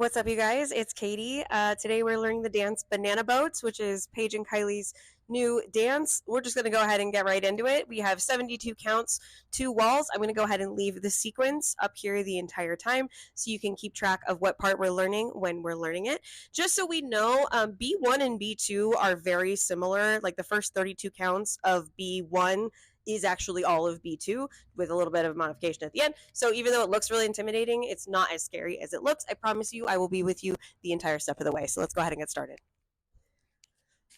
What's up, you guys? It's Katie. Today we're learning the dance Banana Boats, which is Paige and Kiley's new dance. We're just going to go ahead and get right into it. We have 72 counts, 2 walls. I'm going to go ahead and leave the sequence up here the entire time so you can keep track of what part we're learning when we're learning it. Just so we know, B1 and B2 are very similar. Like the first 32 counts of B1 is actually all of B2 with a little bit of modification at the end. So even though it looks really intimidating, it's not as scary as it looks. I promise you, I will be with you the entire step of the way. So let's go ahead and get started.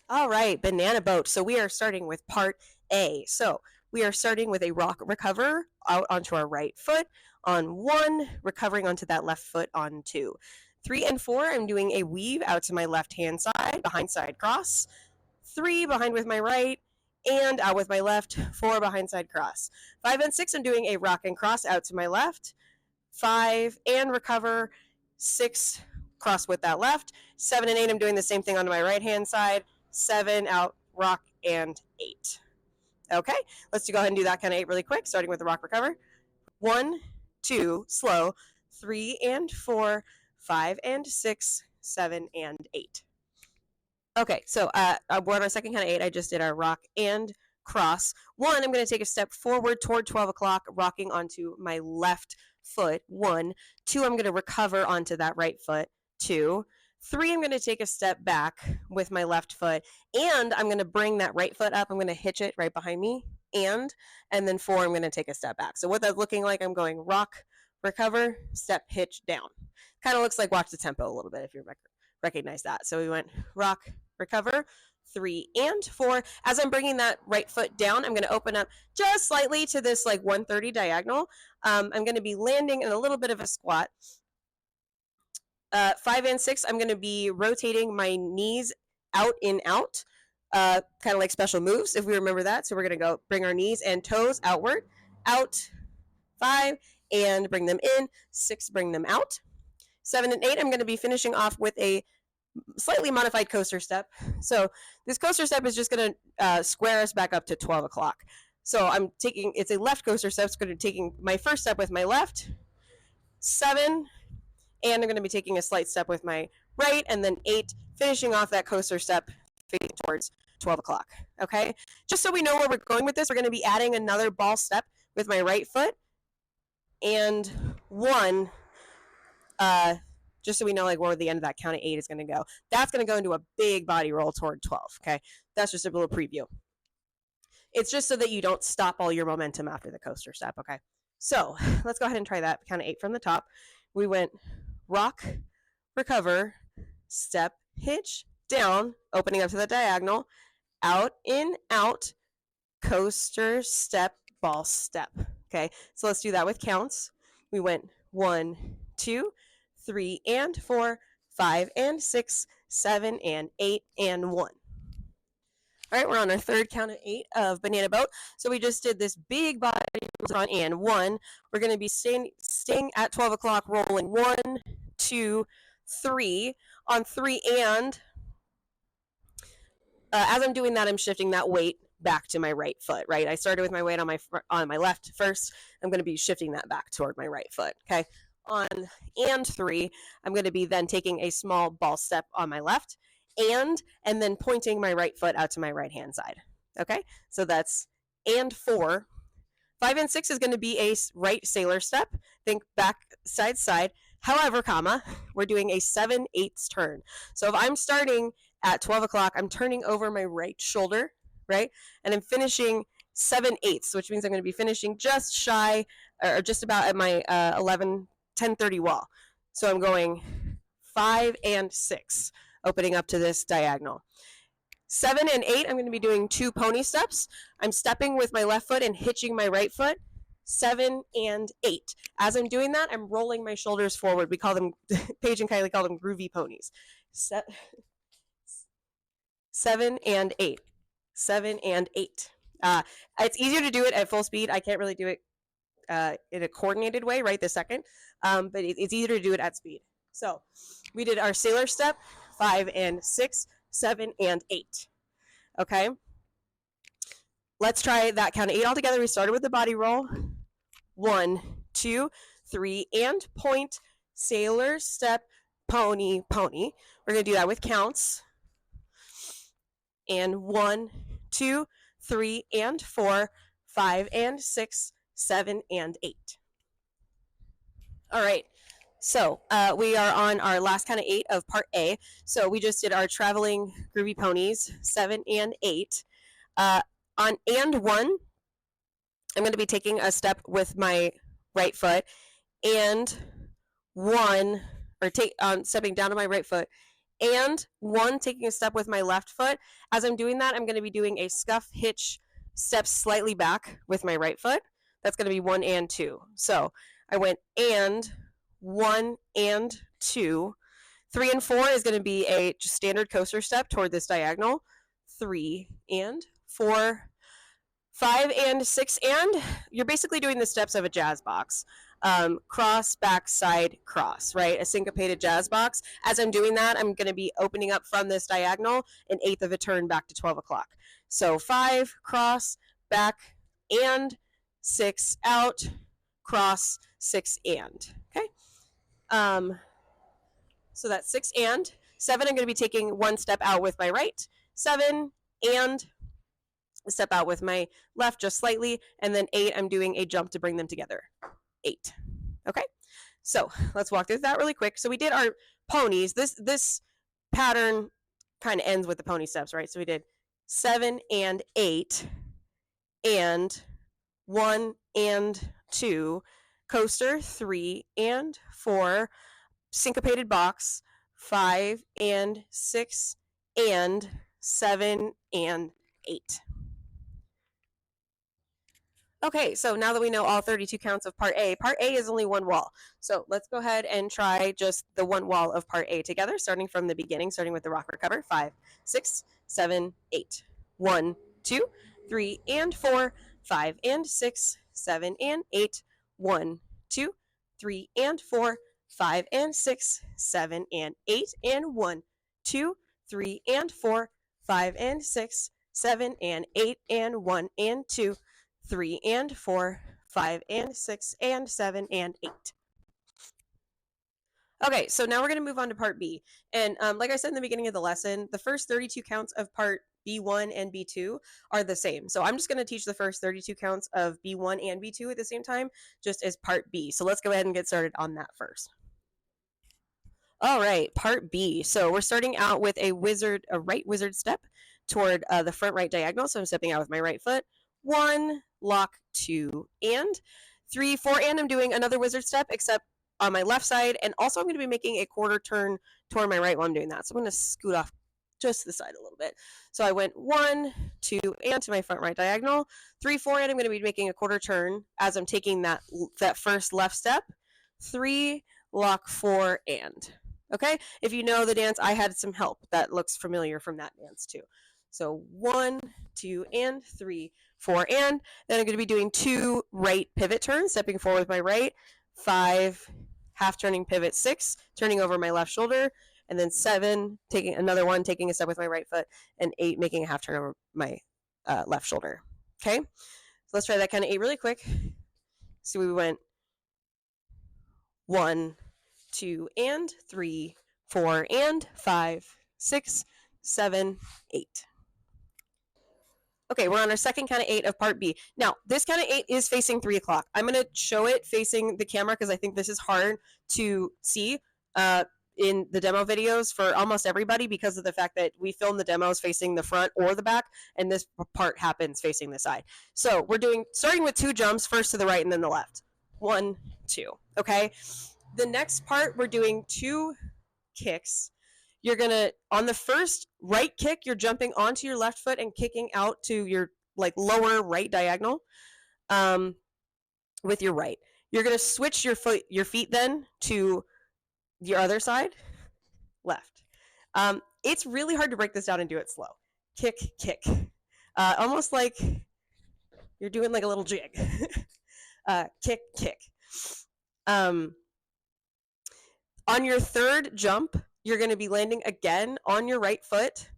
All right, banana boat. So we are starting with part A. So we are starting with a rock recover out onto our right foot on 1, recovering onto that left foot on 2. 3 and 4, I'm doing a weave out to my left hand side, behind side cross. 3, behind with my right, and out with my left, 4, behind side cross. 5 and 6, I'm doing a rock and cross out to my left. 5 and recover. 6, cross with that left. 7 and 8, I'm doing the same thing on my right hand side. 7 out, rock, and 8. Okay, let's go ahead and do that kind of 8 really quick, starting with the rock recover. 1, 2, slow. 3 and 4, 5 and 6, 7 and 8. Okay, so we're on our second count of 8. I just did our rock and cross. 1, I'm going to take a step forward toward 12 o'clock, rocking onto my left foot. 1. 2, I'm going to recover onto that right foot. 2. 3, I'm going to take a step back with my left foot, and I'm going to bring that right foot up. I'm going to hitch it right behind me, and then 4, I'm going to take a step back. So what that's looking like, I'm going rock, recover, step, hitch, down. Kind of looks like watch the tempo a little bit if you recognize that. So we went rock, recover, 3 and 4. As I'm bringing that right foot down, I'm going to open up just slightly to this like 130 diagonal. I'm going to be landing in a little bit of a squat. 5 and 6, I'm going to be rotating my knees out in out, kind of like special moves, if we remember that. So we're going to go bring our knees and toes outward, out, 5, and bring them in, 6, bring them out. 7 and 8, I'm going to be finishing off with a slightly modified coaster step. So this coaster step is just going to square us back up to 12 o'clock. So it's a left coaster step. It's going to be taking my first step with my left, 7, and I'm going to be taking a slight step with my right, and then 8, finishing off that coaster step facing towards 12 o'clock. Okay, just so we know where we're going with this, we're going to be adding another ball step with my right foot, and 1, just so we know like where the end of that count of 8 is going to go. That's going to go into a big body roll toward 12. Okay, that's just a little preview. It's just so that you don't stop all your momentum after the coaster step. Okay, so let's go ahead and try that count of 8 from the top. We went rock, recover, step, hitch, down, opening up to the diagonal, out, in, out, coaster, step, ball, step. Okay, so let's do that with counts. We went 1, 2, 3 and 4, 5 and 6, 7 and 8 and 1. All right, we're on our third count of 8 of banana boat. So we just did this big body on and 1. We're going to be staying at 12 o'clock, rolling 1, 2, 3. On 3 and as I'm doing that, I'm shifting that weight back to my right foot. Right, I started with my weight on my left first. I'm going to be shifting that back toward my right foot. Okay. On and 3, I'm going to be then taking a small ball step on my left and then pointing my right foot out to my right hand side. Okay, so that's and 4. 5 and 6 is going to be a right sailor step. Think back, side. However, we're doing a 7/8 turn. So if I'm starting at 12 o'clock, I'm turning over my right shoulder, right? And I'm finishing 7/8, which means I'm going to be finishing just shy or just about at my 10:30 wall. So I'm going 5 and 6, opening up to this diagonal. 7 and 8, I'm going to be doing 2 pony steps. I'm stepping with my left foot and hitching my right foot. 7 and 8. As I'm doing that, I'm rolling my shoulders forward. We call them, Paige and Kiley call them groovy ponies. 7 and 8. 7 and 8. It's easier to do it at full speed. I can't really do it in a coordinated way right this second, but it's easier to do it at speed. So we did our sailor step, 5 and 6, 7 and 8. Okay, let's try that count of 8 all together. We started with the body roll. 1, 2, 3, and point, sailor step, pony, pony. We're going to do that with counts. And 1, 2, 3, and 4, 5, and 6, 7, and 8. All right. So we are on our last kind of 8 of part A. So we just did our traveling groovy ponies, 7 and 8. On and 1, I'm going to be taking a step with my right foot, and 1, or stepping down to my right foot, and 1 taking a step with my left foot. As I'm doing that, I'm going to be doing a scuff hitch step slightly back with my right foot. That's going to be 1 and 2. So I went and 1 and 2. 3 and 4 is going to be a just standard coaster step toward this diagonal. 3 and 4. 5 and 6 and. You're basically doing the steps of a jazz box. Cross, back, side, cross, right? A syncopated jazz box. As I'm doing that, I'm going to be opening up from this diagonal an 1/8 of a turn back to 12 o'clock. So 5, cross, back, and 6, out, cross, 6, and. Okay? So that's 6 and. 7, I'm going to be taking 1 step out with my right. 7 and step out with my left just slightly. And then 8, I'm doing a jump to bring them together. 8. Okay? So let's walk through that really quick. So we did our ponies. This pattern kind of ends with the pony steps, right? So we did 7 and 8 and 1 and 2, coaster 3 and 4, syncopated box 5 and 6 and 7 and 8. Okay, so now that we know all 32 counts of part A is only 1 wall. So let's go ahead and try just the 1 wall of part A together, starting from the beginning, starting with the rock recover. 5, 6, 7, 8. 1, 2, 3, and 4, 5 and 6, 7 and 8. 1, 2, 3, and 4, 5 and 6, 7 and 8. And 1, 2, 3, and 4, 5 and 6, 7 and 8. And 1 and 2, 3 and 4, 5 and 6, and 7 and 8. Okay, so now we're going to move on to part B. And like I said in the beginning of the lesson, the first 32 counts of part B1 and B2 are the same. So I'm just going to teach the first 32 counts of B1 and B2 at the same time, just as part B. So let's go ahead and get started on that first. All right, part B. So we're starting out with a right wizard step toward the front right diagonal. So I'm stepping out with my right foot. 1, lock, 2, and 3, 4, and I'm doing another wizard step, except on my left side, and also I'm going to be making a quarter turn toward my right while I'm doing that. So I'm going to scoot off just to the side a little bit. So I went 1, 2, and to my front right diagonal. 3, 4, and I'm going to be making a quarter turn as I'm taking that first left step. 3, lock, 4, and. Okay? If you know the dance, I had some help. That looks familiar from that dance too. So 1, 2, and 3, 4, and then I'm going to be doing 2 right pivot turns, stepping forward with my right, 5, half turning pivot, 6, turning over my left shoulder, and then 7, taking another one, taking a step with my right foot, and 8, making a half turn over my left shoulder. Okay, so let's try that kind of 8 really quick. So we went 1, 2, and 3, 4, and 5, 6, 7, 8. Okay, we're on our second kind of 8 of part B. Now, this kind of 8 is facing 3 o'clock. I'm going to show it facing the camera because I think this is hard to see in the demo videos for almost everybody because of the fact that we film the demos facing the front or the back, and this part happens facing the side. So we're starting with 2 jumps, first to the right and then the left. 1, 2, okay? The next part, we're doing 2 kicks. You're going to, on the first right kick, you're jumping onto your left foot and kicking out to your lower right diagonal with your right. You're going to switch your feet then to your other side, left. It's really hard to break this down and do it slow. Kick, kick. Almost like you're doing like a little jig. Kick, kick. On your third jump, you're going to be landing again on your right foot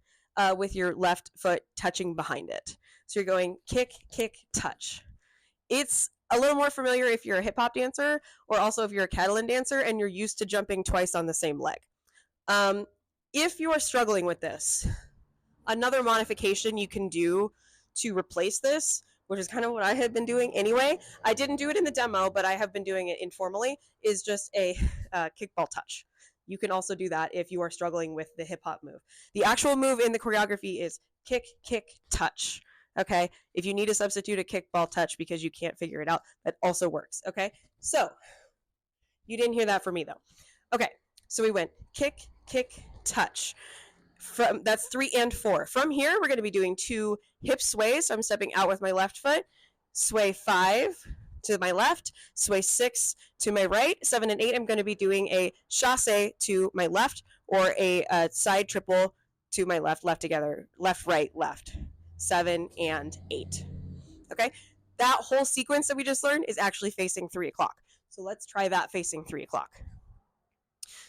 with your left foot touching behind it. So you're going kick, kick, touch. It's a little more familiar if you're a hip hop dancer or also if you're a Catalan dancer and you're used to jumping twice on the same leg. If you are struggling with this, another modification you can do to replace this, which is kind of what I had been doing anyway, I didn't do it in the demo, but I have been doing it informally, is just a kickball touch. You can also do that if you are struggling with the hip hop move. The actual move in the choreography is kick, kick, touch. Okay. If you need to substitute a kickball touch because you can't figure it out, that also works. Okay. So you didn't hear that from me though. Okay. So we went kick, kick, touch. That's 3 and 4. From here, we're going to be doing 2 hip sways. So I'm stepping out with my left foot. Sway 5 to my left. Sway 6 to my right. 7 and 8, I'm going to be doing a chassé to my left, or a side triple to my left, left together, left, right, left. 7 and 8. Okay? That whole sequence that we just learned is actually facing 3 o'clock. So let's try that facing 3 o'clock.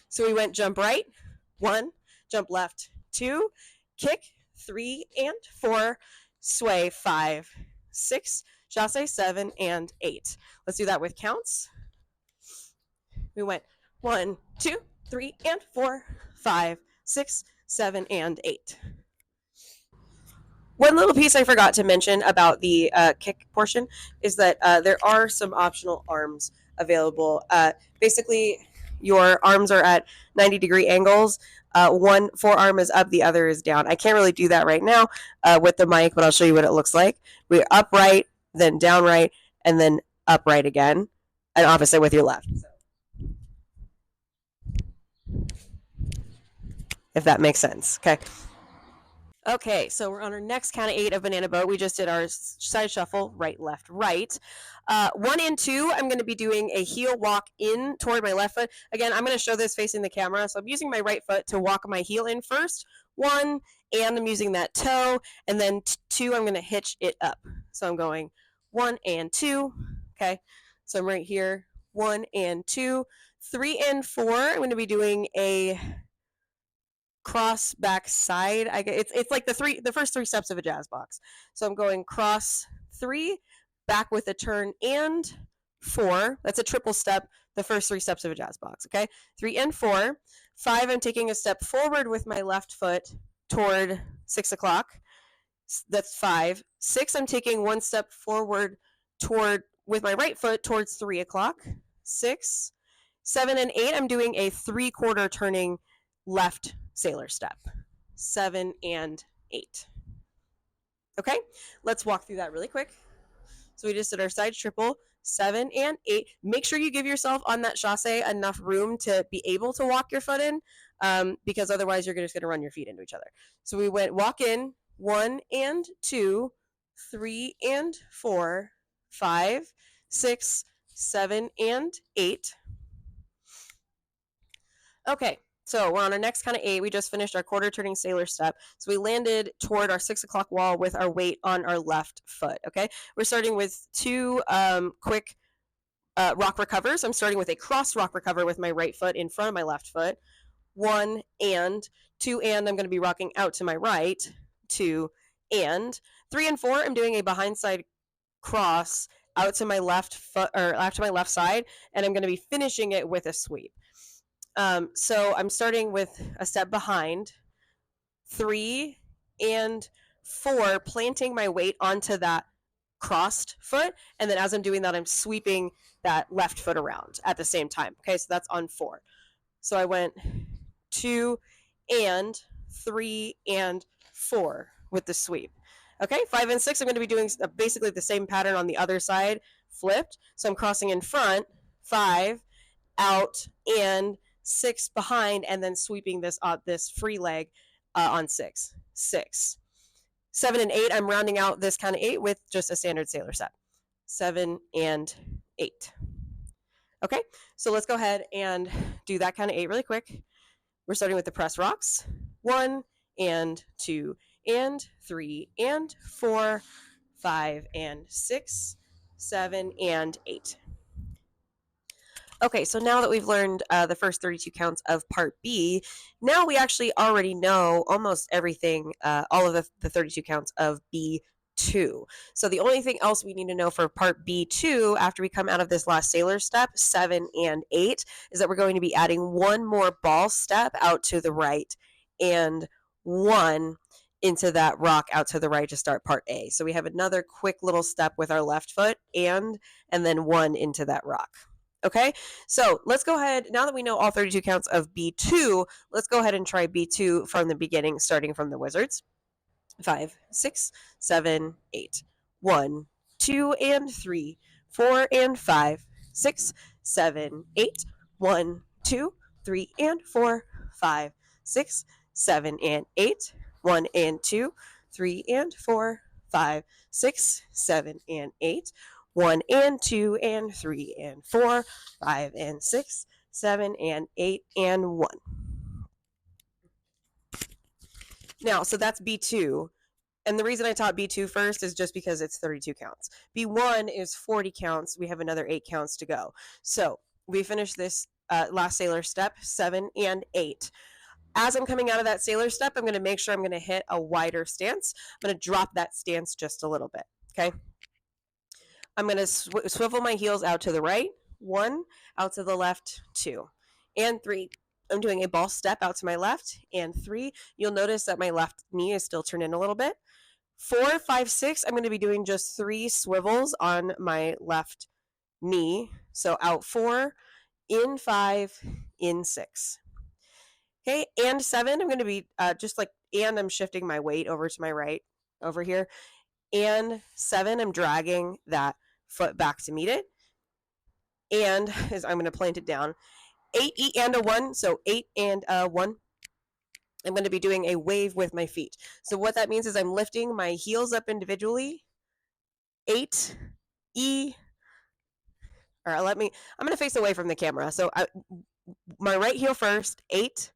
So we went jump right, 1, jump left, 2, kick, 3 and 4, sway, 5, 6, chassé, 7 and 8. Let's do that with counts. We went 1, 2, 3 and 4, 5, 6, 7 and 8. One little piece I forgot to mention about the kick portion is that there are some optional arms available. Basically, your arms are at 90-degree angles. One forearm is up, the other is down. I can't really do that right now with the mic, but I'll show you what it looks like. We're upright, then down right, and then upright again, and opposite with your left. If that makes sense. Okay. Okay, so we're on our next count of 8 of banana boat. We just did our side shuffle, right, left, right. 1 and 2, I'm going to be doing a heel walk in toward my left foot. Again, I'm going to show this facing the camera. So I'm using my right foot to walk my heel in first. 1, and I'm using that toe. And then 2, I'm going to hitch it up. So I'm going 1 and 2. Okay, so I'm right here. 1 and 2. 3 and 4, I'm going to be doing a cross back side. It's like the first 3 steps of a jazz box. So I'm going cross 3, back with a turn and 4. That's a triple step, the first 3 steps of a jazz box. Okay, 3 and 4. 5, I'm taking a step forward with my left foot toward 6 o'clock. That's 5. 6, I'm taking 1 step forward toward with my right foot towards 3 o'clock. 6. 7 and 8, I'm doing a 3/4 turning left sailor step. 7 and 8. Okay, let's walk through that really quick. So we just did our side triple, 7 and 8. Make sure you give yourself on that chassé enough room to be able to walk your foot in, because otherwise you're just going to run your feet into each other. So we went walk in, 1 and 2, 3 and 4, 5, 6, 7 and 8. Okay, so we're on our next kind of 8. We just finished our quarter turning sailor step. So we landed toward our 6 o'clock wall with our weight on our left foot. Okay, we're starting with 2 quick rock recovers. I'm starting with a cross rock recover with my right foot in front of my left foot. 1 and 2, and I'm going to be rocking out to my right. 2 and 3 and 4. I'm doing a behind side cross out to my left foot, or out to my left side, and I'm going to be finishing it with a sweep. So I'm starting with a step behind, 3 and 4, planting my weight onto that crossed foot, and then as I'm doing that, I'm sweeping that left foot around at the same time. Okay, so that's on 4. So I went 2 and 3 and 4 with the sweep. Okay, 5 and 6, I'm going to be doing basically the same pattern on the other side, flipped. So I'm crossing in front, 5, out, and 6 behind, and then sweeping this free leg on 6. 6. 7 and 8, I'm rounding out this kind of 8 with just a standard sailor step. 7 and 8. Okay, so let's go ahead and do that kind of 8 really quick. We're starting with the press rocks. 1 and 2 and 3 and 4, 5 and 6, 7 and 8. Okay, so now that we've learned the first 32 counts of Part B, now we actually already know almost everything, all of the 32 counts of B2. B2. So the only thing else we need to know for part B2 after we come out of this last sailor step, 7 and 8, is that we're going to be adding one more ball step out to the right and one into that rock out to the right to start part A. So we have another quick little step with our left foot and then one into that rock. Okay, so let's go ahead, now that we know all 32 counts of B2, let's go ahead and try B2 from the beginning, starting from the wizards. 5, 6, 7, 8. 1, 2, and 3, 4, and 5, 6, 7, 8. 1, 2, 3, and 4, 5, 6, 7, and 8. 1 and 2, 3 and 4, 5, 6, 7, and 8. 1 and 2 and 3 and 4, 5 and 6, 7 and 8 and 1. Now, so that's B2. And the reason I taught B2 first is just because it's 32 counts. B1 is 40 counts. We have another 8 counts to go. So we finished this last sailor step, 7 and 8. As I'm coming out of that sailor step, I'm going to make sure I'm going to hit a wider stance. I'm going to drop that stance just a little bit, okay? I'm going to swivel my heels out to the right, 1, out to the left, 2, and 3. I'm doing a ball step out to my left, and 3. You'll notice that my left knee is still turned in a little bit. 4, 5, 6, I'm going to be doing just 3 swivels on my left knee. So out 4, in 5, in 6. Okay, and 7, I'm going to be just like, and I'm shifting my weight over to my right over here. And 7, I'm dragging that foot back to meet it. And as I'm going to plant it down. 8, E, and a 1, so 8 and a 1. I'm going to be doing a wave with my feet. So what that means is I'm lifting my heels up individually. 8, E, or I'm going to face away from the camera. So my right heel first, 8,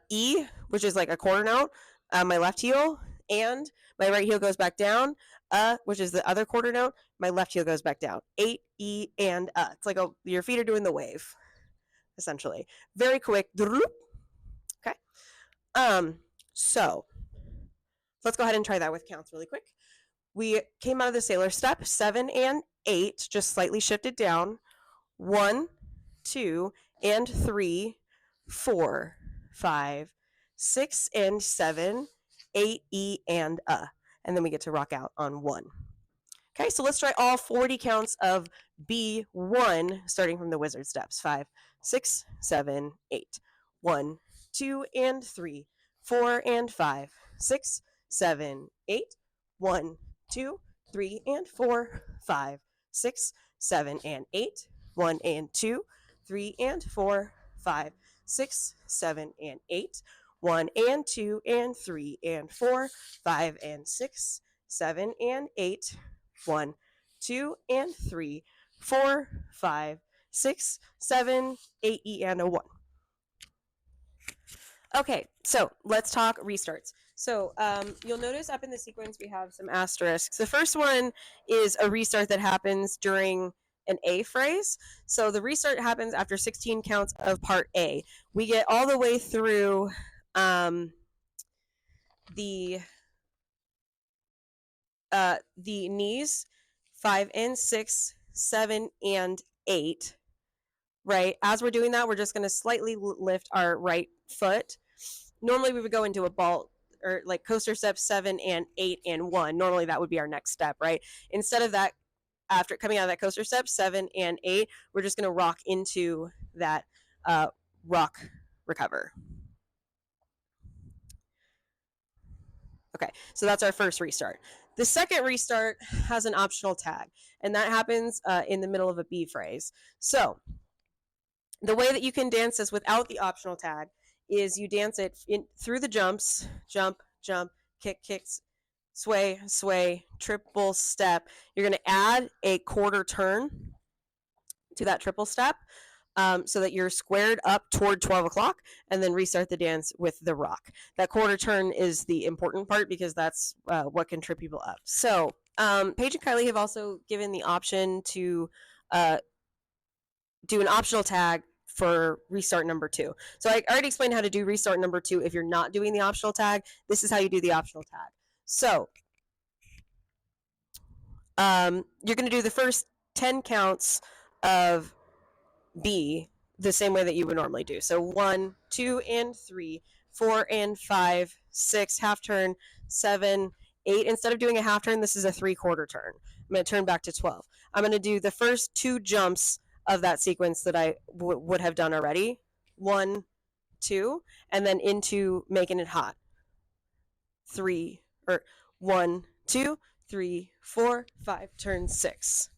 E, which is like a quarter note, my left heel, and my right heel goes back down, which is the other quarter note, my left heel goes back down. 8, E, and It's like your feet are doing the wave, essentially. Very quick. Okay. So let's go ahead and try that with counts really quick. We came out of the sailor step, 7 and 8, just slightly shifted down. 1, 2, and 3, 4, 5, 6, and 7, 8, E, and then we get to rock out on 1. Okay, so let's try all 40 counts of B1, starting from the wizard steps. 5, 6, 7, 8. 1, 2, and 3, 4, and 5, 6, 7, 8. 1, 2, 3, and 4, 5, 6, 7, and 8. 1 and 2, 3 and 4, 5, 6, 7, and 8. 1 and 2 and 3 and 4, 5 and 6, 7 and 8. 1, 2 and 3, 4, 5, 6, 7, 8, E, and a 1. Okay, so let's talk restarts. So you'll notice up in the sequence we have some asterisks. The first one is a restart that happens during an A phrase. So the restart happens after 16 counts of part A. We get all the way through the knees, 5 and 6, 7 and 8. Right? As we're doing that, we're just going to slightly lift our right foot. Normally we would go into a ball or like coaster steps 7 and 8 and 1. Normally that would be our next step, right? Instead of that, after coming out of that coaster step 7 and 8, we're just going to rock into that rock recover. Okay, so that's our first restart. The second restart has an optional tag, and that happens in the middle of a B phrase. So the way that you can dance this without the optional tag is you dance it through the jumps, jump, jump, kick, kicks, sway, sway, triple step. You're going to add a quarter turn to that triple step so that you're squared up toward 12 o'clock and then restart the dance with the rock. That quarter turn is the important part because that's what can trip people up. So Paige and Kiley have also given the option to do an optional tag for restart number 2. So I already explained how to do restart number 2. If you're not doing the optional tag, this is how you do the optional tag. So You're going to do the first 10 counts of B the same way that you would normally do. So 1, 2, and 3, 4 and 5, 6, half turn, 7, 8. Instead of doing a half turn, this is a 3/4 turn. I'm going to turn back to 12. I'm going to do the first 2 jumps of that sequence that I would have done already. 1, 2, and then into making it hot. 3, or 1, 2, 3, 4, 5, turn 6.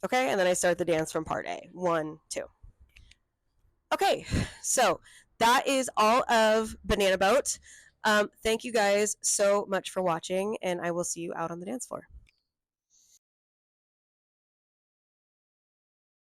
Okay, and then I start the dance from part A. 1, 2. Okay, so that is all of Banana Boat. Thank you guys so much for watching, and I will see you out on the dance floor.